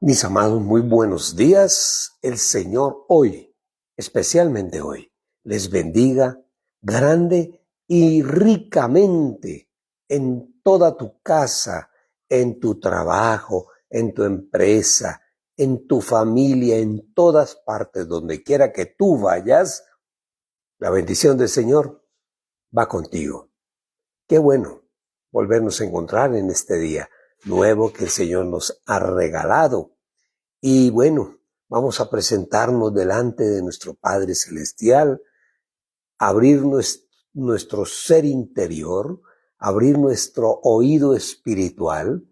Mis amados, muy buenos días. El Señor hoy, especialmente hoy, les bendiga grande y ricamente en toda tu casa, en tu trabajo, en tu empresa, en tu familia, en todas partes, donde quiera que tú vayas. La bendición del Señor va contigo. Qué bueno volvernos a encontrar en este día nuevo que el Señor nos ha regalado. Y bueno, vamos a presentarnos delante de nuestro Padre Celestial, abrir nuestro ser interior, abrir nuestro oído espiritual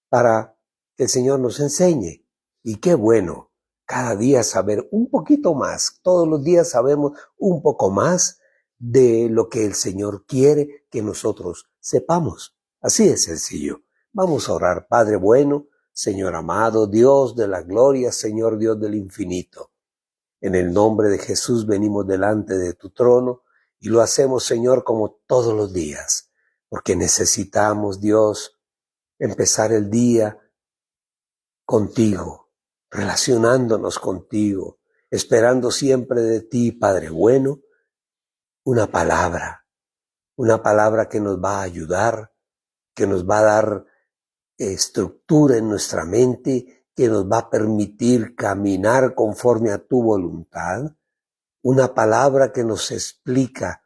para que el Señor nos enseñe. Y qué bueno, cada día saber un poquito más, todos los días sabemos un poco más de lo que el Señor quiere que nosotros sepamos. Así de sencillo. Vamos a orar. Padre bueno, Señor amado, Dios de la gloria, Señor Dios del infinito. En el nombre de Jesús venimos delante de tu trono y lo hacemos, Señor, como todos los días, porque necesitamos, Dios, empezar el día contigo, relacionándonos contigo, esperando siempre de ti, Padre bueno, una palabra que nos va a ayudar, que nos va a dar estructura en nuestra mente, que nos va a permitir caminar conforme a tu voluntad, una palabra que nos explica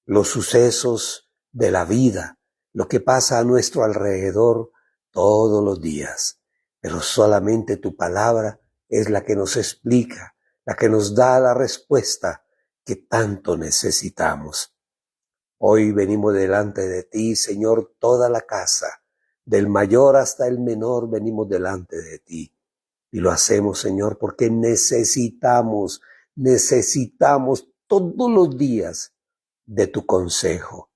los sucesos de la vida, lo que pasa a nuestro alrededor todos los días. Pero solamente tu palabra es la que nos explica, la que nos da la respuesta que tanto necesitamos. Hoy venimos delante de ti, Señor, toda la casa, del mayor hasta el menor, venimos delante de ti. Y lo hacemos, Señor, porque necesitamos todos los días de tu consejo.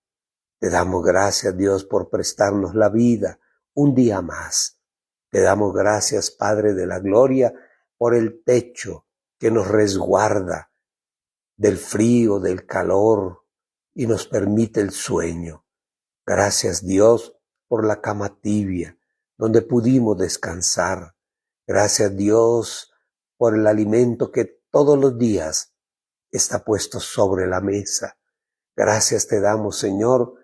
Te damos gracias, Dios, por prestarnos la vida un día más. Te damos gracias, Padre de la gloria, por el techo que nos resguarda del frío, del calor y nos permite el sueño. Gracias, Dios, por la cama tibia, donde pudimos descansar. Gracias, Dios, por el alimento que todos los días está puesto sobre la mesa. Gracias te damos, Señor,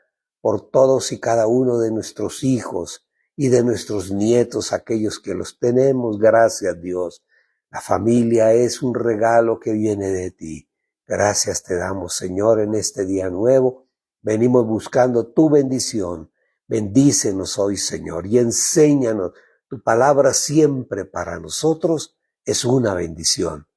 por todos y cada uno de nuestros hijos y de nuestros nietos, aquellos que los tenemos. Gracias, Dios. La familia es un regalo que viene de ti. Gracias te damos, Señor, en este día nuevo. Venimos buscando tu bendición. Bendícenos hoy, Señor, y enséñanos. Tu palabra siempre para nosotros es una bendición.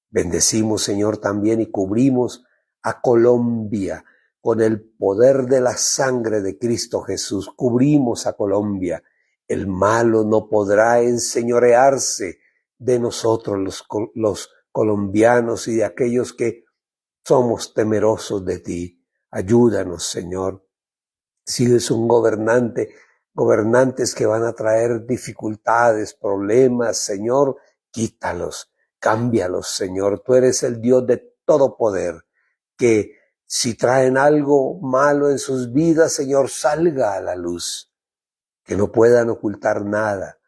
Bendecimos, Señor, también y cubrimos a Colombia con el poder de la sangre de Cristo Jesús. Cubrimos a Colombia. El malo no podrá enseñorearse de nosotros los colombianos y de aquellos que somos temerosos de ti. Ayúdanos, Señor. Si es un gobernantes que van a traer dificultades, problemas, Señor, quítalos, cámbialos, Señor. Tú eres el Dios de todo poder, que si traen algo malo en sus vidas, Señor, salga a la luz, que no puedan ocultar nada.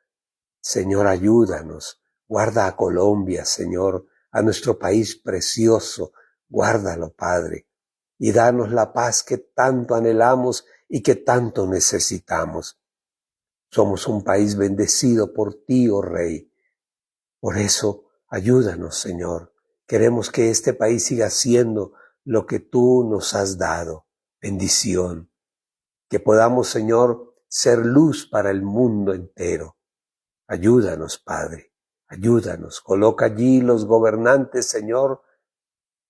Señor, ayúdanos. Guarda a Colombia, Señor, a nuestro país precioso. Guárdalo, Padre, y danos la paz que tanto anhelamos y que tanto necesitamos. Somos un país bendecido por ti, oh Rey. Por eso, ayúdanos, Señor. Queremos que este país siga siendo lo que tú nos has dado. Bendición. Que podamos, Señor, ser luz para el mundo entero. Ayúdanos, Padre. Ayúdanos. Coloca allí los gobernantes, Señor,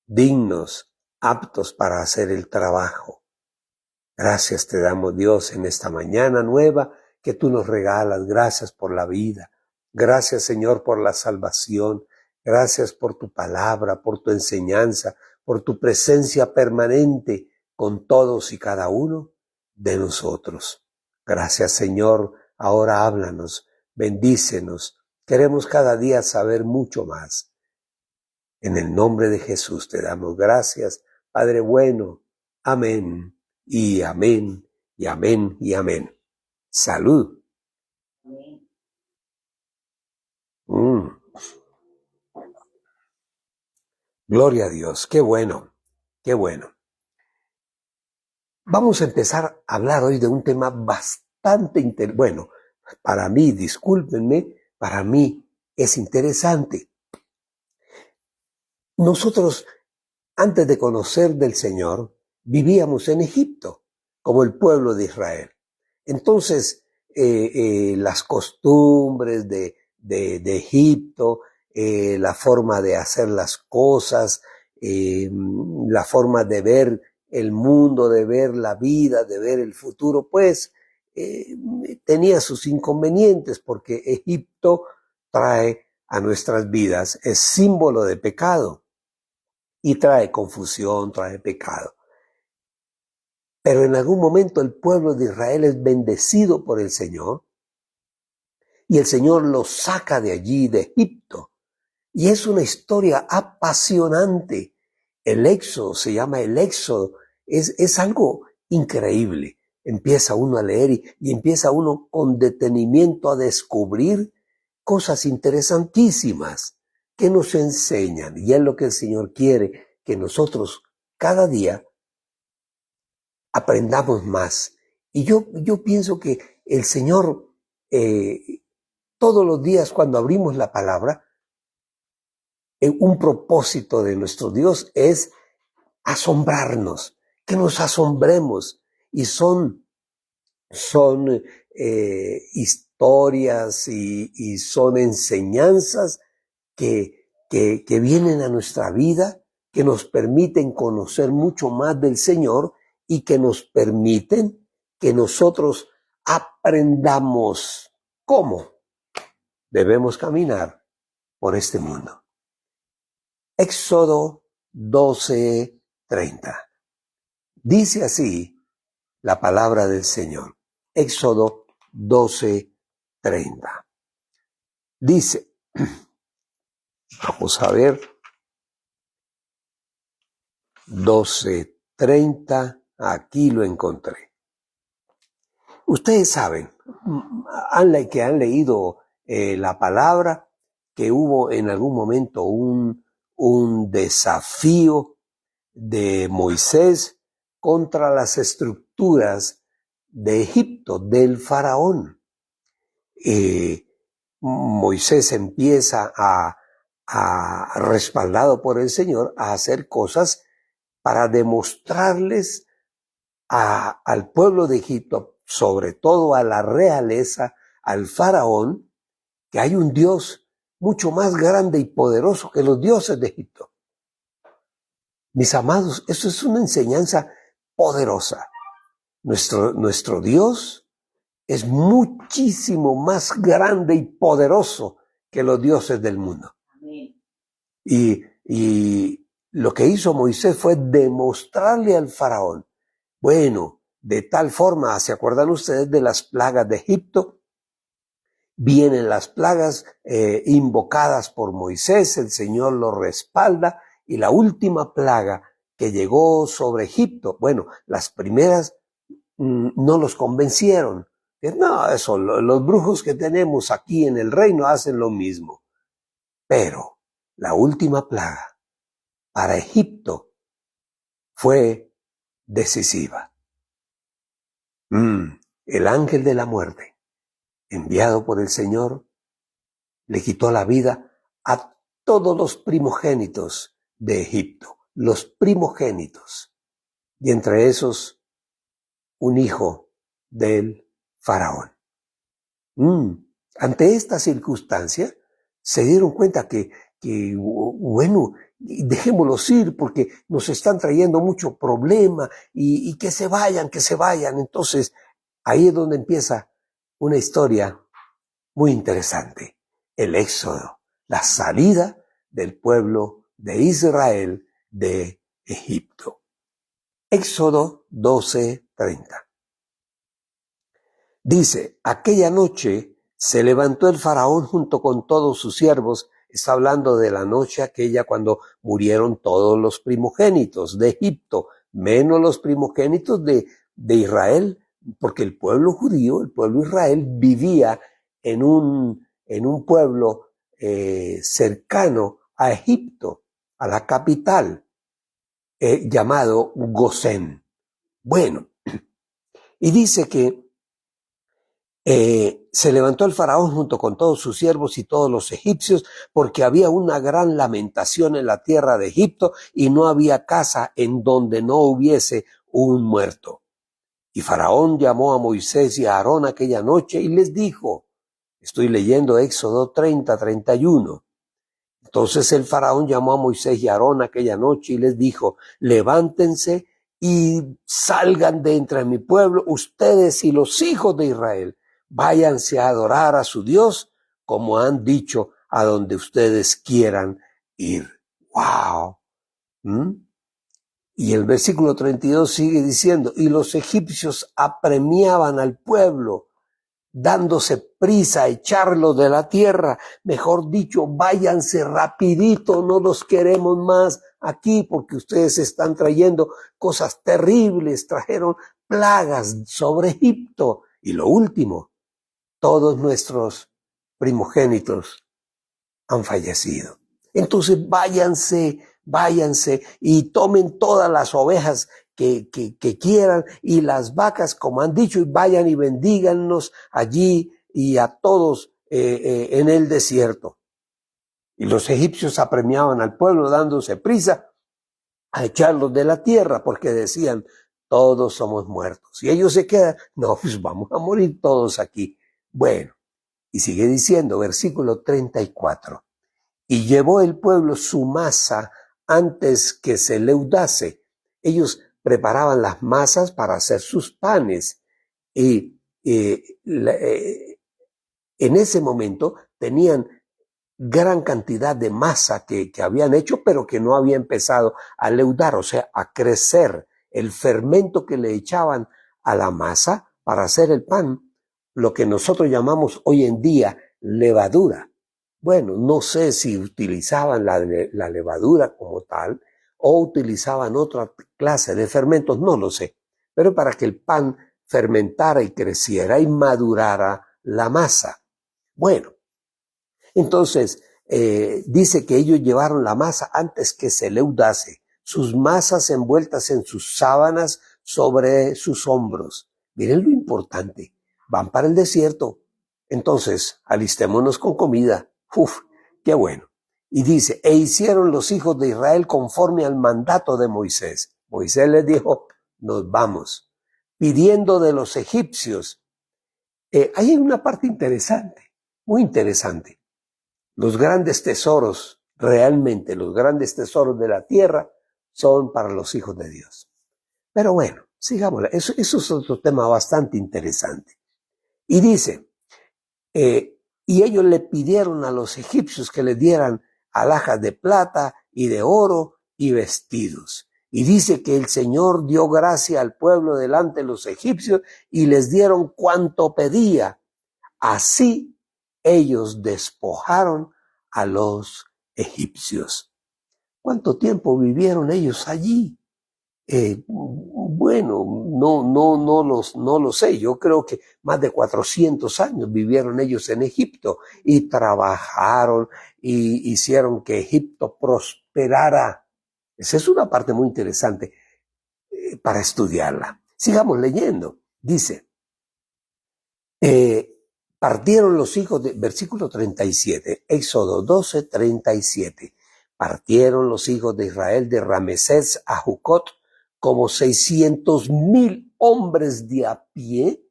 dignos, aptos para hacer el trabajo. Gracias te damos, Dios, en esta mañana nueva que tú nos regalas. Gracias por la vida. Gracias, Señor, por la salvación. Gracias por tu palabra, por tu enseñanza, por tu presencia permanente con todos y cada uno de nosotros. Gracias, Señor. Ahora háblanos, bendícenos. Queremos cada día saber mucho más. En el nombre de Jesús te damos gracias, Padre bueno. Amén. Y amén, y amén, y amén. Salud. Mm, Gloria a Dios, qué bueno, qué bueno. Vamos a empezar a hablar hoy de un tema bastante interesante. Bueno, para mí, discúlpenme, para mí es interesante. Nosotros, antes de conocer del Señor, vivíamos en Egipto, como el pueblo de Israel. Entonces, las costumbres de Egipto, la forma de hacer las cosas, la forma de ver el mundo, de ver la vida, de ver el futuro, pues tenía sus inconvenientes porque Egipto trae a nuestras vidas, es símbolo de pecado y trae confusión, trae pecado. Pero en algún momento el pueblo de Israel es bendecido por el Señor y el Señor los saca de allí, de Egipto. Y es una historia apasionante. El Éxodo, se llama el Éxodo, es algo increíble. Empieza uno a leer y empieza uno con detenimiento a descubrir cosas interesantísimas que nos enseñan. Y es lo que el Señor quiere, que nosotros cada día aprendamos más. Y yo pienso que el Señor, todos los días cuando abrimos la palabra, un propósito de nuestro Dios es asombrarnos, que nos asombremos. Y son historias y son enseñanzas que vienen a nuestra vida, que nos permiten conocer mucho más del Señor y que nos permiten que nosotros aprendamos cómo debemos caminar por este mundo. Éxodo 12:30. Dice así la palabra del Señor. Éxodo 12:30. Dice, vamos a ver, 12:30, aquí lo encontré. Ustedes saben, que han leído la palabra, que hubo en algún momento un desafío de Moisés contra las estructuras de Egipto, del faraón. Moisés empieza respaldado por el Señor, a hacer cosas para demostrarles al pueblo de Egipto, sobre todo a la realeza, al faraón, que hay un Dios mucho más grande y poderoso que los dioses de Egipto. Mis amados, eso es una enseñanza poderosa. Nuestro Dios es muchísimo más grande y poderoso que los dioses del mundo. Y lo que hizo Moisés fue demostrarle al faraón, bueno, de tal forma, ¿se acuerdan ustedes de las plagas de Egipto? Vienen las plagas invocadas por Moisés, el Señor lo respalda, y la última plaga que llegó sobre Egipto, bueno, las primeras no los convencieron. No, eso, los brujos que tenemos aquí en el reino hacen lo mismo. Pero la última plaga para Egipto fue decisiva. El ángel de la muerte, enviado por el Señor, le quitó la vida a todos los primogénitos de Egipto, los primogénitos, y entre esos un hijo del faraón. Ante esta circunstancia, se dieron cuenta que bueno, dejémoslos ir porque nos están trayendo mucho problema y que se vayan. Entonces, ahí es donde empieza una historia muy interesante. El éxodo, la salida del pueblo de Israel de Egipto. Éxodo 12:30. Dice, aquella noche se levantó el faraón junto con todos sus siervos. Está hablando de la noche aquella cuando murieron todos los primogénitos de Egipto, menos los primogénitos de Israel, porque el pueblo judío, el pueblo Israel, vivía en un pueblo cercano a Egipto, a la capital, llamado Gosén. Bueno, y dice que se levantó el faraón junto con todos sus siervos y todos los egipcios, porque había una gran lamentación en la tierra de Egipto y no había casa en donde no hubiese un muerto. Y Faraón llamó a Moisés y a Aarón aquella noche y les dijo, estoy leyendo Éxodo 30:31. Entonces el Faraón llamó a Moisés y a Aarón aquella noche y les dijo, levántense y salgan de entre mi pueblo, ustedes y los hijos de Israel. Váyanse a adorar a su Dios, como han dicho, a donde ustedes quieran ir. ¡Wow! Y el versículo 32 sigue diciendo, y los egipcios apremiaban al pueblo, dándose prisa a echarlo de la tierra. Mejor dicho, váyanse rapidito, no los queremos más aquí porque ustedes están trayendo cosas terribles, trajeron plagas sobre Egipto. Y lo último, todos nuestros primogénitos han fallecido. Entonces váyanse y tomen todas las ovejas que quieran y las vacas, como han dicho, y vayan y bendíganos allí y a todos en el desierto. Y los egipcios apremiaban al pueblo dándose prisa a echarlos de la tierra porque decían, todos somos muertos. Y ellos se quedan, no, pues vamos a morir todos aquí. Bueno, y sigue diciendo, versículo 34. Y llevó el pueblo su masa antes que se leudase. Ellos preparaban las masas para hacer sus panes y en ese momento tenían gran cantidad de masa que habían hecho, pero que no había empezado a leudar, o sea, a crecer. El fermento que le echaban a la masa para hacer el pan, lo que nosotros llamamos hoy en día levadura. Bueno, no sé si utilizaban la levadura como tal o utilizaban otra clase de fermentos, no lo sé. Pero para que el pan fermentara y creciera y madurara la masa. Bueno, entonces dice que ellos llevaron la masa antes que se leudase, sus masas envueltas en sus sábanas sobre sus hombros. Miren lo importante, van para el desierto. Entonces, alistémonos con comida. Uf, qué bueno. Y dice, e hicieron los hijos de Israel conforme al mandato de Moisés. Moisés les dijo, nos vamos, pidiendo de los egipcios. Hay una parte interesante, muy interesante. Los grandes tesoros, realmente los grandes tesoros de la tierra, son para los hijos de Dios. Pero bueno, sigámosla. Eso es otro tema bastante interesante. Y dice, y ellos le pidieron a los egipcios que les dieran alhajas de plata y de oro y vestidos. Y dice que el Señor dio gracia al pueblo delante de los egipcios y les dieron cuanto pedía. Así ellos despojaron a los egipcios. ¿Cuánto tiempo vivieron ellos allí? Bueno, no lo sé. Yo creo que más de 400 años vivieron ellos en Egipto y trabajaron y hicieron que Egipto prosperara. Esa es una parte muy interesante para estudiarla. Sigamos leyendo. Dice, partieron los hijos de, versículo 37, Éxodo 12:37. Partieron los hijos de Israel de Ramesés a Jucot como 600,000 hombres de a pie.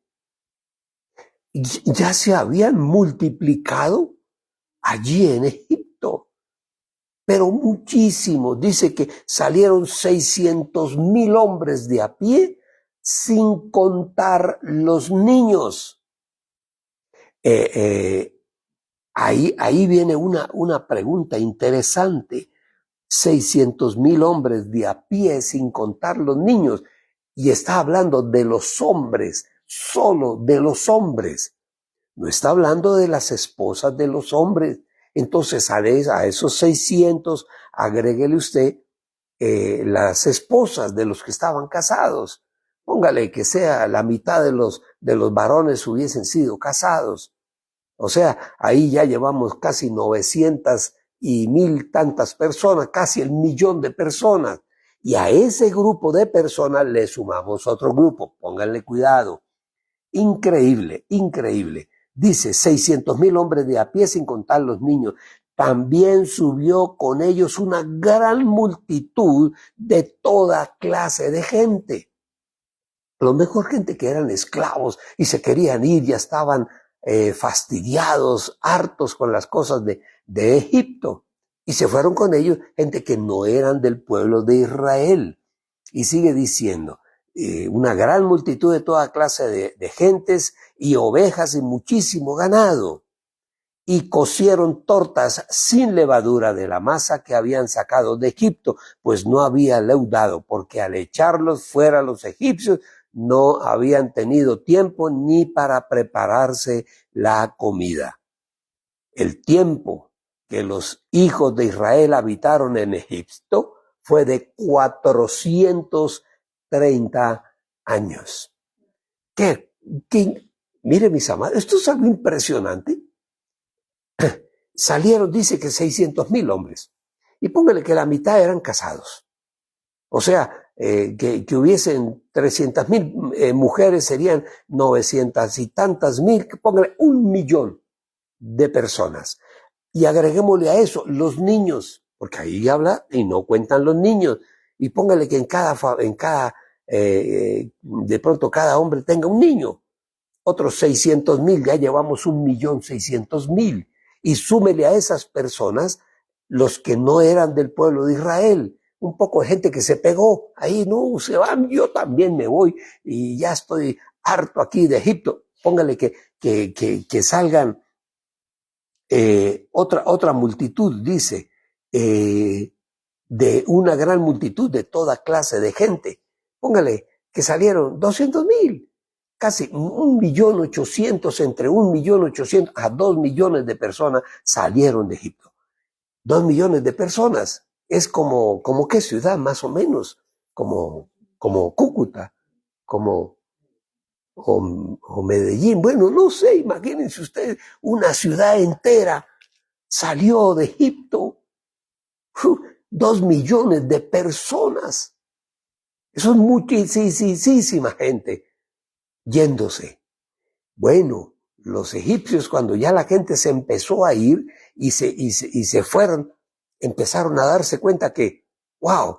Ya se habían multiplicado allí en Egipto, pero muchísimo. Dice que salieron 600,000 hombres de a pie sin contar los niños. Ahí viene una pregunta interesante. 600,000 hombres de a pie sin contar los niños. Y está hablando de los hombres, solo de los hombres. No está hablando de las esposas de los hombres. Entonces a esos 600 agréguele usted las esposas de los que estaban casados. Póngale que sea la mitad de los varones hubiesen sido casados. O sea, ahí ya llevamos casi 900 y 1000 tantas personas, casi el millón de personas. Y a ese grupo de personas le sumamos otro grupo, pónganle cuidado. Increíble, increíble. Dice 600,000 hombres de a pie sin contar los niños. También subió con ellos una gran multitud de toda clase de gente. Lo mejor gente que eran esclavos y se querían ir, ya estaban fastidiados, hartos con las cosas de Egipto. Y se fueron con ellos gente que no eran del pueblo de Israel. Y sigue diciendo, una gran multitud de toda clase de gentes y ovejas y muchísimo ganado. Y cocieron tortas sin levadura de la masa que habían sacado de Egipto, pues no había leudado, porque al echarlos fuera los egipcios no habían tenido tiempo ni para prepararse la comida. El tiempo que los hijos de Israel habitaron en Egipto fue de 430 años. ¿Qué? Mire, mis amados, esto es algo impresionante. Salieron, dice que 600,000 hombres. Y póngale que la mitad eran casados. O sea, que hubiesen 300,000 mujeres, serían 900 y tantas mil, póngale 1,000,000 de personas. Y agreguémosle a eso los niños, porque ahí habla y no cuentan los niños. Y póngale que de pronto cada hombre tenga un niño. Otros 600,000, ya llevamos 1,600,000. Y súmele a esas personas los que no eran del pueblo de Israel. Un poco de gente que se pegó. Ahí no, se van, yo también me voy y ya estoy harto aquí de Egipto. Póngale que salgan otra multitud, dice, de una gran multitud de toda clase de gente. Póngale que salieron 200,000. Casi 1,800,000, entre 1,800,000 a 2,000,000 de personas salieron de Egipto. 2,000,000 de personas. Es como qué ciudad, más o menos. Como Cúcuta, o Medellín. Bueno, no sé, imagínense ustedes, una ciudad entera salió de Egipto. 2,000,000 de personas. Eso es muchísima gente yéndose. Bueno, los egipcios, cuando ya la gente se empezó a ir y se fueron, empezaron a darse cuenta que, wow,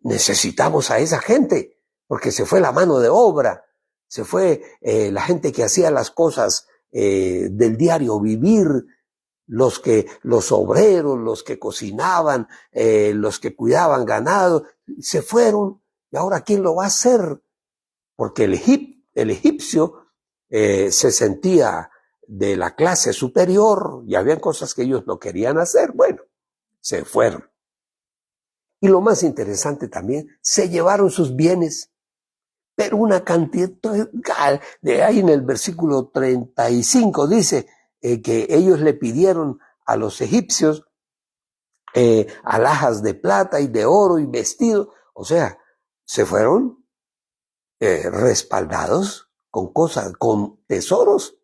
necesitamos a esa gente, porque se fue la mano de obra, se fue la gente que hacía las cosas del diario vivir, los obreros, los que cocinaban, los que cuidaban ganado, se fueron. ¿Y ahora quién lo va a hacer? Porque el egipcio se sentía de la clase superior y habían cosas que ellos no querían hacer. Bueno, se fueron. Y lo más interesante también, se llevaron sus bienes, pero una cantidad de ahí en el versículo 35 dice que ellos le pidieron a los egipcios alhajas de plata y de oro y vestidos. O sea, se fueron respaldados con cosas, con tesoros.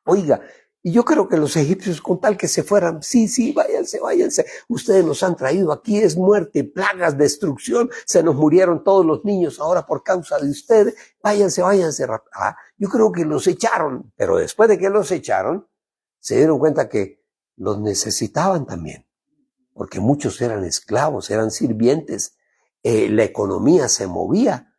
Oiga, y yo creo que los egipcios, con tal que se fueran, sí, váyanse, ustedes nos han traído aquí, es muerte, plagas, destrucción, se nos murieron todos los niños ahora por causa de ustedes, váyanse. Yo creo que los echaron, pero después de que los echaron, se dieron cuenta que los necesitaban también, porque muchos eran esclavos, eran sirvientes, la economía se movía.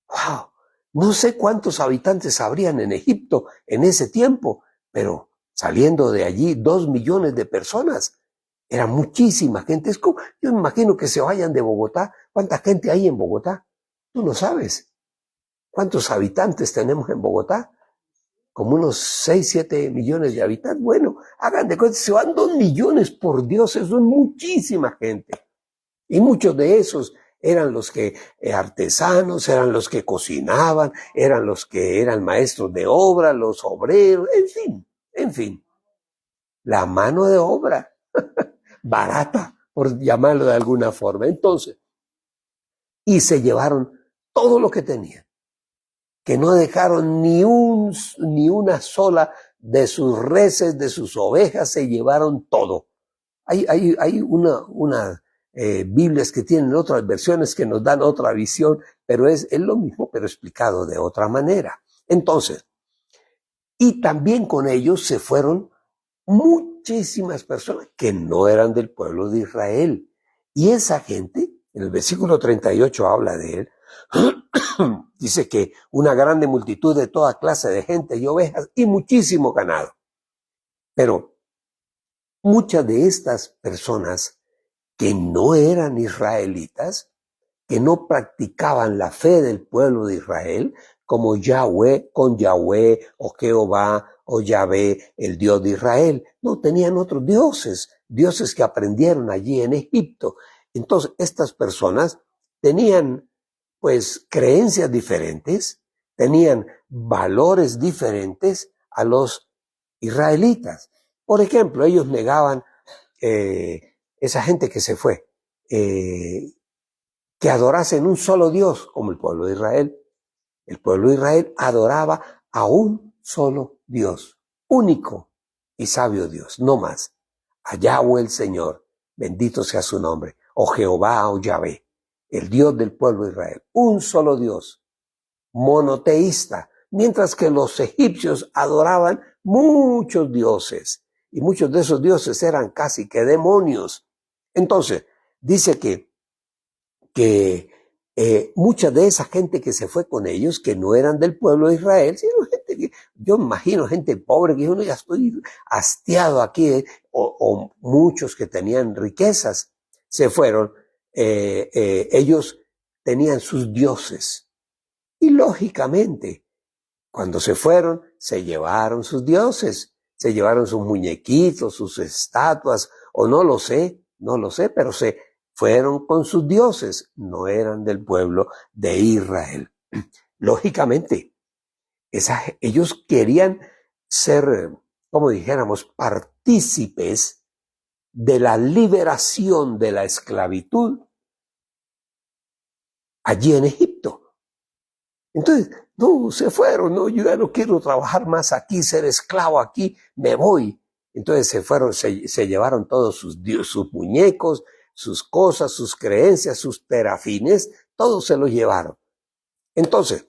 ¡Wow! No sé cuántos habitantes habrían en Egipto en ese tiempo, pero saliendo de allí 2,000,000 de personas. Era muchísima gente. Es como, yo me imagino que se vayan de Bogotá. ¿Cuánta gente hay en Bogotá? Tú no sabes. ¿Cuántos habitantes tenemos en Bogotá? Como unos 6, 7 millones de habitantes. Bueno, hagan de cuenta, se van 2,000,000, por Dios, eso es muchísima gente. Y muchos de esos eran los que artesanos, eran los que cocinaban, eran los que eran maestros de obra, los obreros, en fin, la mano de obra barata, por llamarlo de alguna forma. Entonces, y se llevaron todo lo que tenían. que no dejaron ni una sola de sus reses, de sus ovejas, se llevaron todo. Hay una Biblias que tienen otras versiones que nos dan otra visión, pero es lo mismo, pero explicado de otra manera. Entonces, y también con ellos se fueron muchísimas personas que no eran del pueblo de Israel. Y esa gente, en el versículo 38 habla de él, dice que una grande multitud de toda clase de gente y ovejas y muchísimo ganado. Pero muchas de estas personas que no eran israelitas, que no practicaban la fe del pueblo de Israel, como Yahweh o Jehová o Yahvé, el Dios de Israel. No, tenían otros dioses que aprendieron allí en Egipto. Entonces, estas personas tenían pues creencias diferentes, tenían valores diferentes a los israelitas. Por ejemplo, ellos negaban, esa gente que se fue, que adorasen un solo Dios, como el pueblo de Israel. El pueblo de Israel adoraba a un solo Dios, único y sabio Dios, no más. A Yahweh el Señor, bendito sea su nombre, o Jehová o Yahvé, el Dios del pueblo de Israel, un solo Dios, monoteísta, mientras que los egipcios adoraban muchos dioses, y muchos de esos dioses eran casi que demonios. Entonces, dice que mucha de esa gente que se fue con ellos, que no eran del pueblo de Israel, sino gente que, yo imagino gente pobre, que uno ya estoy hastiado aquí, o muchos que tenían riquezas, se fueron, ellos tenían sus dioses. Y lógicamente, cuando se fueron, se llevaron sus dioses, se llevaron sus muñequitos, sus estatuas, o no lo sé, pero se fueron con sus dioses, no eran del pueblo de Israel. Lógicamente, ellos querían ser, como dijéramos, partícipes de la liberación de la esclavitud allí en Egipto. Entonces, no, se fueron, no, yo ya no quiero trabajar más aquí, ser esclavo aquí, me voy. Entonces se fueron, se llevaron todos sus muñecos, sus cosas, sus creencias, sus terafines, todos se los llevaron. Entonces,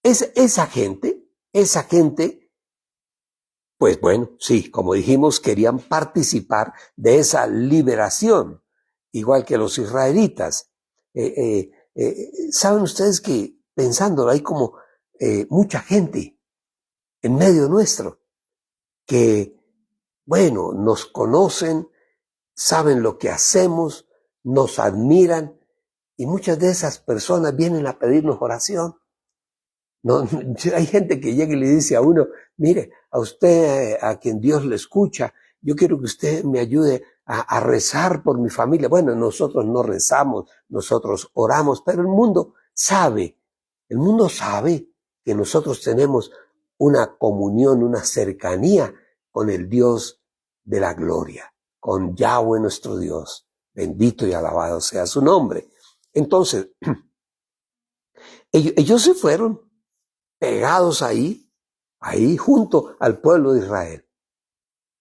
esa gente, pues bueno, sí, como dijimos, querían participar de esa liberación, igual que los israelitas. Saben ustedes que, pensándolo, hay como mucha gente en medio nuestro que, bueno, nos conocen, saben lo que hacemos, nos admiran, y muchas de esas personas vienen a pedirnos oración. No, hay gente que llega y le dice a uno, mire, a usted, a quien Dios le escucha, yo quiero que usted me ayude a rezar por mi familia. Bueno, nosotros no rezamos, nosotros oramos, pero el mundo sabe que nosotros tenemos una comunión, una cercanía con el Dios de la gloria, con Yahweh nuestro Dios. Bendito y alabado sea su nombre. Entonces, ellos se fueron pegados ahí junto al pueblo de Israel.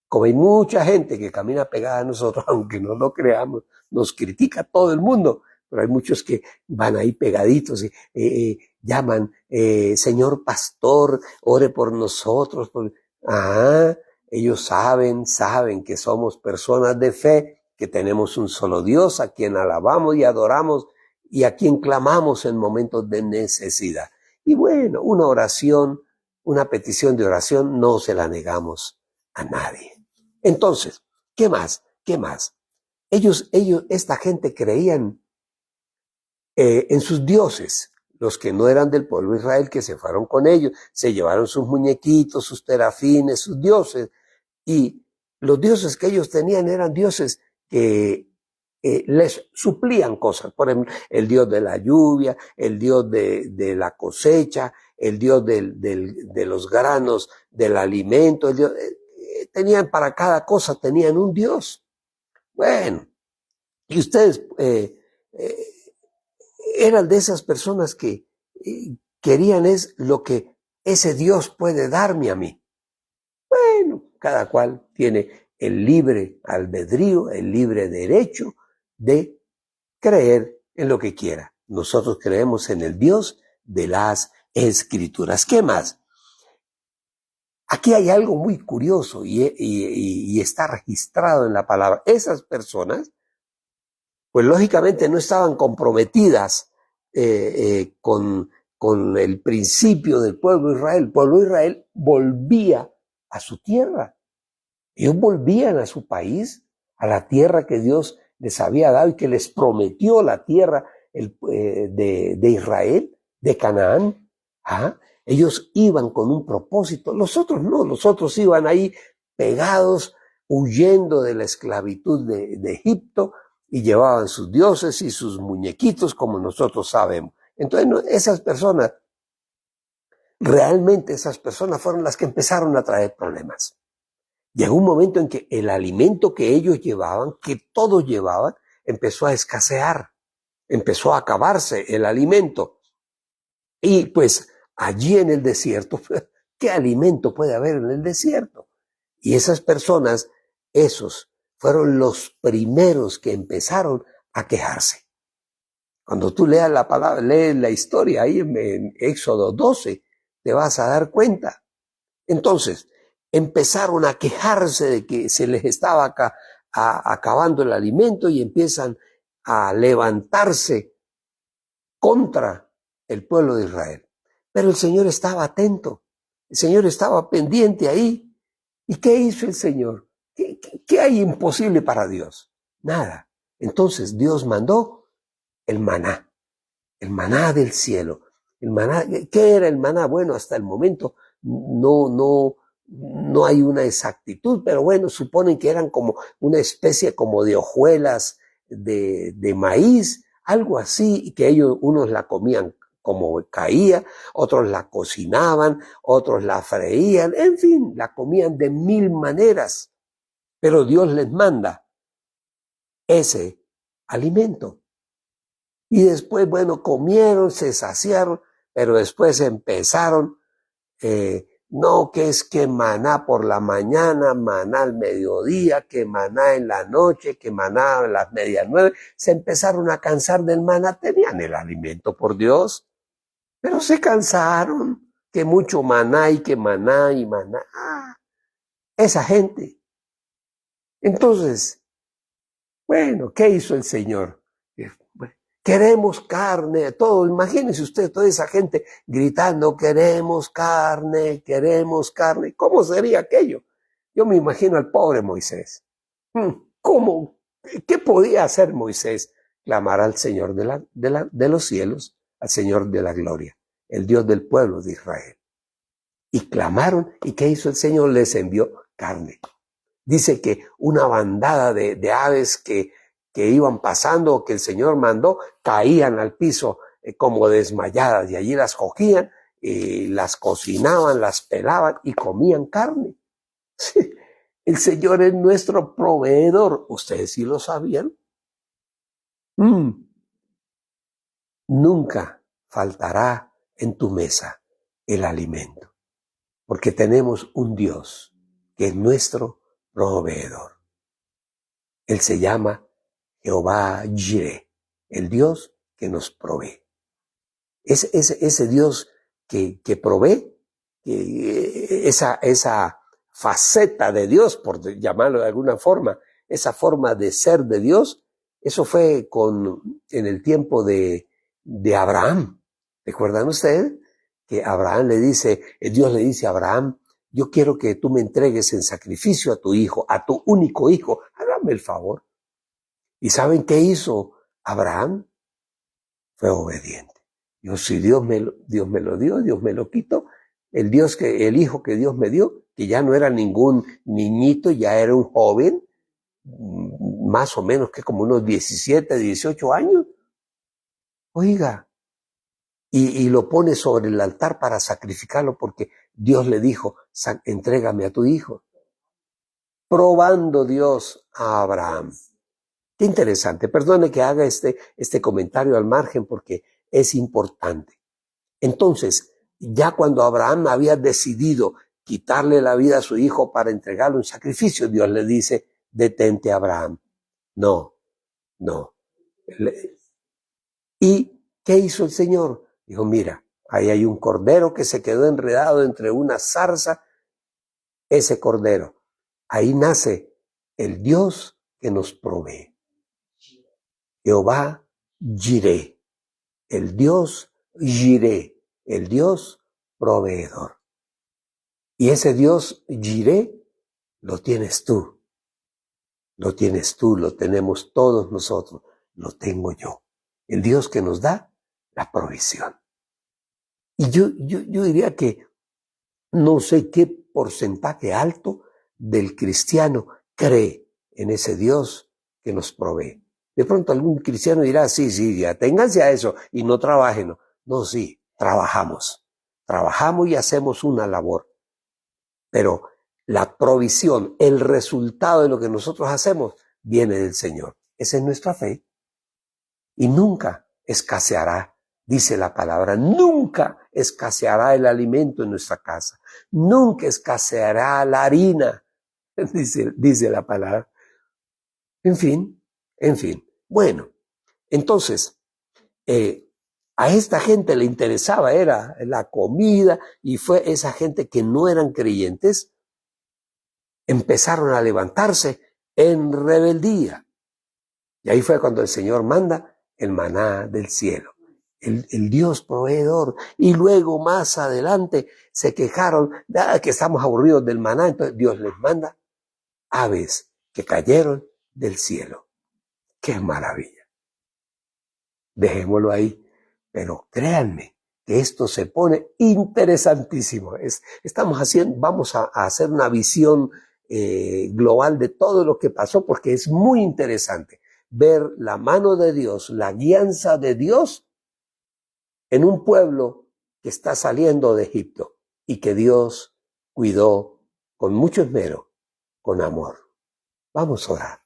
Como hay mucha gente que camina pegada a nosotros, aunque no lo creamos, nos critica todo el mundo, pero hay muchos que van ahí pegaditos y llaman, Señor pastor, ore por nosotros. Ellos saben que somos personas de fe, que tenemos un solo Dios a quien alabamos y adoramos y a quien clamamos en momentos de necesidad. Y bueno, una oración, una petición de oración, no se la negamos a nadie. Entonces, ¿qué más? Ellos, esta gente creían en sus dioses, los que no eran del pueblo de Israel, que se fueron con ellos, se llevaron sus muñequitos, sus terafines, sus dioses, y los dioses que ellos tenían eran dioses que les suplían cosas. Por ejemplo, el dios de la lluvia, el dios de la cosecha, el dios de los granos, del alimento. Tenían para cada cosa, tenían un dios. Bueno, y ustedes eran de esas personas que querían es lo que ese Dios puede darme a mí. Bueno, cada cual tiene el libre albedrío, el libre derecho de creer en lo que quiera. Nosotros creemos en el Dios de las Escrituras. ¿Qué más? Aquí hay algo muy curioso y está registrado en la palabra. Esas personas, pues lógicamente no estaban comprometidas con el principio del pueblo de Israel. El pueblo de Israel volvía a su tierra. Ellos volvían a su país, a la tierra que Dios les había dado y que les prometió la tierra de Israel, de Canaán. ¿Ah? Ellos iban con un propósito, los otros no, los otros iban ahí pegados, huyendo de la esclavitud de Egipto y llevaban sus dioses y sus muñequitos como nosotros sabemos. Entonces esas personas, realmente esas personas fueron las que empezaron a traer problemas. Llegó un momento en que el alimento que ellos llevaban, que todos llevaban, empezó a escasear, empezó a acabarse el alimento. Y pues allí en el desierto, ¿qué alimento puede haber en el desierto? Y esas personas, esos, fueron los primeros que empezaron a quejarse. Cuando tú leas la palabra, lees la historia ahí en Éxodo 12, te vas a dar cuenta. Entonces, empezaron a quejarse de que se les estaba acabando el alimento y empiezan a levantarse contra el pueblo de Israel. Pero el Señor estaba atento, el Señor estaba pendiente ahí. ¿Y qué hizo el Señor? ¿Qué hay imposible para Dios? Nada. Entonces Dios mandó el maná del cielo. El maná, ¿qué era el maná? Bueno, hasta el momento no hay una exactitud, pero bueno, suponen que eran como una especie como de hojuelas de maíz, algo así, y que ellos, unos la comían como caía, otros la cocinaban, otros la freían, en fin, la comían de 1000 maneras, pero Dios les manda ese alimento. Y después, bueno, comieron, se saciaron, pero después empezaron, no, que es que maná por la mañana, maná al mediodía, que maná en la noche, que maná a las 8:30. Se empezaron a cansar del maná, tenían el alimento por Dios, pero se cansaron, que mucho maná y que maná y maná. Esa gente. Entonces, bueno, ¿qué hizo el Señor? Queremos carne, todo, imagínense usted toda esa gente gritando, queremos carne, queremos carne. ¿Cómo sería aquello? Yo me imagino al pobre Moisés. ¿Cómo? ¿Qué podía hacer Moisés? Clamar al Señor de los cielos, al Señor de la gloria, el Dios del pueblo de Israel. Y clamaron, ¿y qué hizo el Señor? Les envió carne. Dice que una bandada de aves que iban pasando o que el Señor mandó, caían al piso como desmayadas y allí las cogían y las cocinaban, las pelaban y comían carne. El Señor es nuestro proveedor. ¿Ustedes sí lo sabían? Nunca faltará en tu mesa el alimento, porque tenemos un Dios que es nuestro proveedor. Él se llama Jehová Jireh, el Dios que nos provee. Ese Dios que provee, esa faceta de Dios, por llamarlo de alguna forma, esa forma de ser de Dios, eso fue en el tiempo de Abraham. ¿Recuerdan ustedes? Que Abraham Dios le dice a Abraham, yo quiero que tú me entregues en sacrificio a tu hijo, a tu único hijo, hágame el favor. ¿Y saben qué hizo Abraham? Fue obediente. Si Dios me lo dio, Dios me lo quitó. El hijo que Dios me dio, que ya no era ningún niñito, ya era un joven, más o menos que como unos 17, 18 años. Oiga, y lo pone sobre el altar para sacrificarlo porque Dios le dijo, entrégame a tu hijo. Probando Dios a Abraham. Qué interesante. Perdone que haga este comentario al margen porque es importante. Entonces, ya cuando Abraham había decidido quitarle la vida a su hijo para entregarle un sacrificio, Dios le dice, detente, Abraham. No, no. ¿Y qué hizo el Señor? Dijo, mira, ahí hay un cordero que se quedó enredado entre una zarza, ese cordero. Ahí nace el Dios que nos provee. Jehová Jireh, el Dios Jireh, el Dios proveedor. Y ese Dios Jireh lo tienes tú, lo tenemos todos nosotros, lo tengo yo. El Dios que nos da la provisión. Y yo diría que no sé qué porcentaje alto del cristiano cree en ese Dios que nos provee. De pronto algún cristiano dirá, sí, ya ténganse a eso y no trabajen. No, sí, trabajamos y hacemos una labor. Pero la provisión, el resultado de lo que nosotros hacemos, viene del Señor. Esa es nuestra fe. Y nunca escaseará, dice la palabra, nunca escaseará el alimento en nuestra casa. Nunca escaseará la harina, dice la palabra. En fin. Bueno, entonces, a esta gente le interesaba, era la comida, y fue esa gente que no eran creyentes, empezaron a levantarse en rebeldía. Y ahí fue cuando el Señor manda el maná del cielo, el Dios proveedor. Y luego más adelante se quejaron que estamos aburridos del maná, entonces Dios les manda aves que cayeron del cielo. ¡Qué maravilla! Dejémoslo ahí. Pero créanme que esto se pone interesantísimo. Vamos a hacer una visión global de todo lo que pasó porque es muy interesante ver la mano de Dios, la guianza de Dios en un pueblo que está saliendo de Egipto y que Dios cuidó con mucho esmero, con amor. Vamos a orar,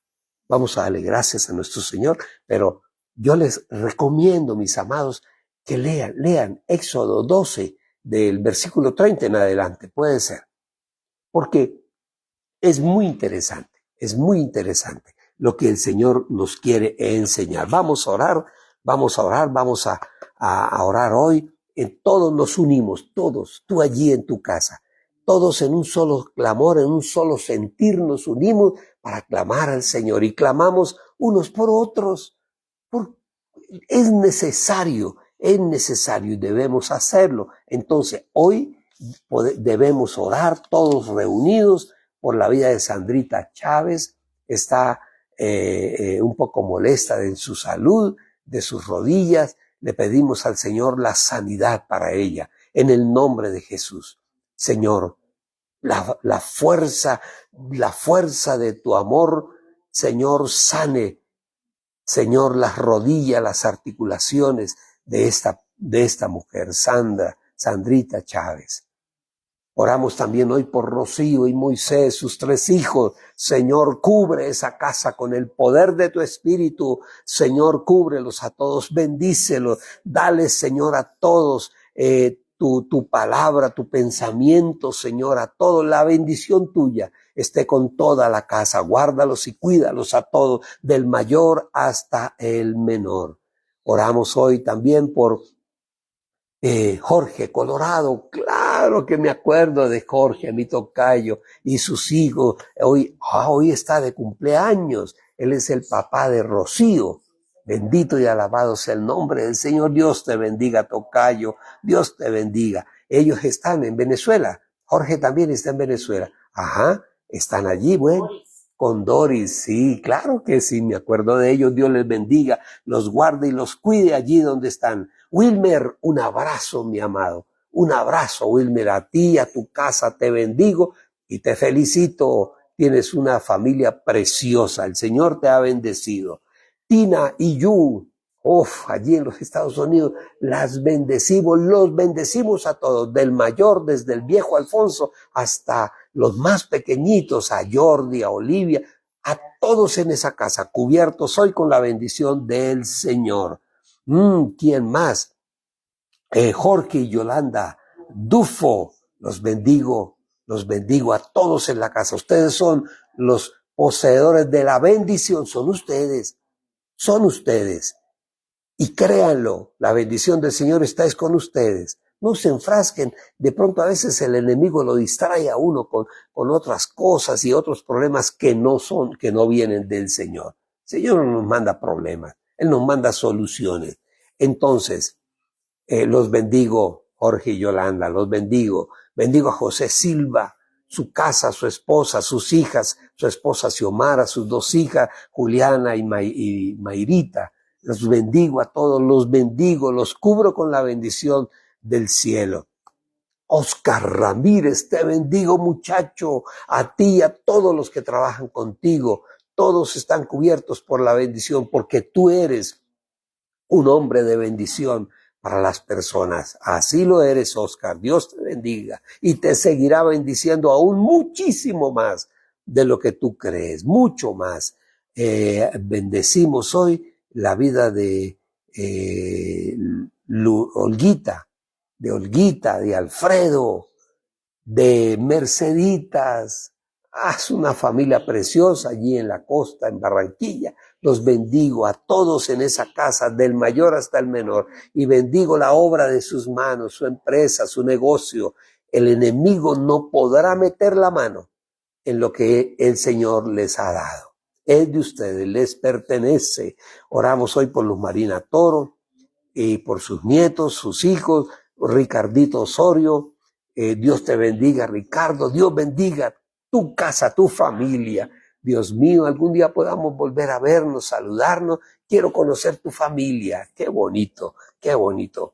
vamos a darle gracias a nuestro Señor, pero yo les recomiendo, mis amados, que lean Éxodo 12 del versículo 30 en adelante, puede ser, porque es muy interesante lo que el Señor nos quiere enseñar. Vamos a orar, vamos a orar hoy. Todos nos unimos, todos, tú allí en tu casa, todos en un solo clamor, en un solo sentir nos unimos para clamar al Señor y clamamos unos por otros. Es necesario y debemos hacerlo. Entonces, hoy debemos orar todos reunidos por la vida de Sandrita Chávez. Está un poco molesta en su salud, de sus rodillas. Le pedimos al Señor la sanidad para ella, en el nombre de Jesús. Señor, la fuerza de tu amor, Señor, sane, Señor, las rodillas, las articulaciones de esta mujer, Sandrita Chávez. Oramos también hoy por Rocío y Moisés, sus 3 hijos. Señor, cubre esa casa con el poder de tu Espíritu. Señor, cúbrelos a todos, bendícelos. Dale, Señor, a todos tu palabra, tu pensamiento, Señor, a todos. La bendición tuya esté con toda la casa. Guárdalos y cuídalos a todos, del mayor hasta el menor. Oramos hoy también por Jorge Colorado. Claro que me acuerdo de Jorge, mi tocayo, y sus hijos. Hoy está de cumpleaños. Él es el papá de Rocío. Bendito y alabado sea el nombre del Señor. Dios te bendiga, tocayo. Dios te bendiga. Ellos están en Venezuela. Jorge también está en Venezuela. Ajá, están allí, bueno. Con Doris, sí, claro que sí, me acuerdo de ellos. Dios les bendiga, los guarde y los cuide allí donde están. Wilmer, un abrazo, mi amado. Un abrazo, Wilmer, a ti, a tu casa, te bendigo y te felicito. Tienes una familia preciosa. El Señor te ha bendecido. Tina y Yu, allí en los Estados Unidos, los bendecimos a todos, del mayor, desde el viejo Alfonso hasta los más pequeñitos, a Jordi, a Olivia, a todos en esa casa, cubiertos hoy con la bendición del Señor. ¿Quién más? Jorge y Yolanda Dufo, los bendigo a todos en la casa. Ustedes son los poseedores de la bendición, son ustedes. Y créanlo, la bendición del Señor está con ustedes. No se enfrasquen. De pronto a veces el enemigo lo distrae a uno con otras cosas y otros problemas que no vienen del Señor. El Señor no nos manda problemas, Él nos manda soluciones. Entonces, los bendigo, Jorge y Yolanda, los bendigo. Bendigo a José Silva, su casa, su esposa, sus hijas, su esposa Xiomara, sus dos hijas, Juliana y Mayrita. Los bendigo a todos, los bendigo, los cubro con la bendición del cielo. Oscar Ramírez, te bendigo, muchacho, a ti y a todos los que trabajan contigo. Todos están cubiertos por la bendición porque tú eres un hombre de bendición para las personas. Así lo eres, Oscar. Dios te bendiga y te seguirá bendiciendo aún muchísimo más de lo que tú crees, mucho más. Bendecimos hoy la vida de Olguita, de Alfredo, de Merceditas. Es una familia preciosa allí en la costa, en Barranquilla. Los bendigo a todos en esa casa, del mayor hasta el menor, y bendigo la obra de sus manos, su empresa, su negocio. El enemigo no podrá meter la mano en lo que el Señor les ha dado. Es de ustedes, les pertenece. Oramos hoy por Luz Marina Toro y por sus nietos, sus hijos, Ricardito Osorio. Dios te bendiga, Ricardo. Dios bendiga tu casa, tu familia. Dios mío, algún día podamos volver a vernos, saludarnos. Quiero conocer tu familia. Qué bonito, qué bonito.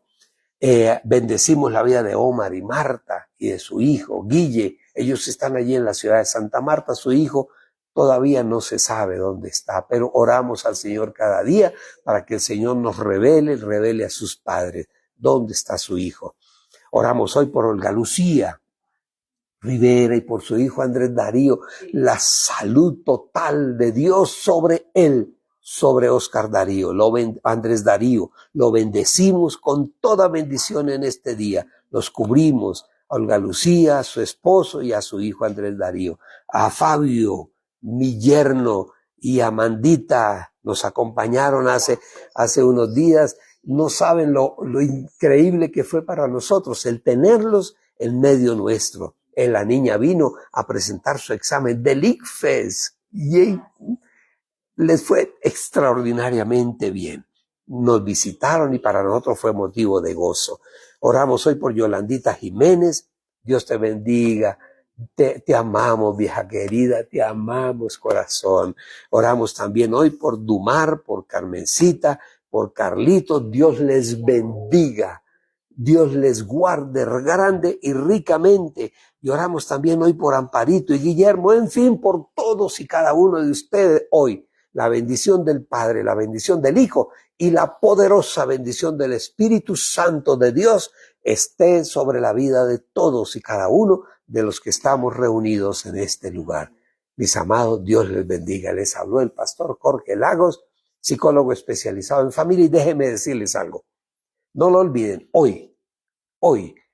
Bendecimos la vida de Omar y Marta y de su hijo, Guille. Ellos están allí en la ciudad de Santa Marta. Su hijo todavía no se sabe dónde está, pero oramos al Señor cada día para que el Señor nos revele a sus padres dónde está su hijo. Oramos hoy por Olga Lucía Rivera y por su hijo Andrés Darío, la salud total de Dios sobre él, sobre Oscar Darío, Andrés Darío. Lo bendecimos con toda bendición en este día. Los cubrimos a Olga Lucía, a su esposo y a su hijo Andrés Darío. A Fabio, mi yerno, y a Mandita nos acompañaron hace unos días. No saben lo increíble que fue para nosotros el tenerlos en medio nuestro. La niña vino a presentar su examen del ICFES y les fue extraordinariamente bien. Nos visitaron y para nosotros fue motivo de gozo. Oramos hoy por Yolandita Jiménez. Dios te bendiga. Te amamos, vieja querida, te amamos, corazón. Oramos también hoy por Dumar, por Carmencita, por Carlito. Dios les bendiga. Dios les guarde grande y ricamente. Y oramos también hoy por Amparito y Guillermo, en fin, por todos y cada uno de ustedes hoy. La bendición del Padre, la bendición del Hijo y la poderosa bendición del Espíritu Santo de Dios esté sobre la vida de todos y cada uno de los que estamos reunidos en este lugar. Mis amados, Dios les bendiga. Les habló el pastor Jorge Lagos, psicólogo especializado en familia, y déjenme decirles algo. No lo olviden, hoy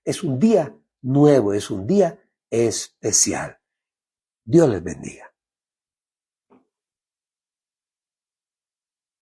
es un día nuevo, es un día especial. Dios les bendiga.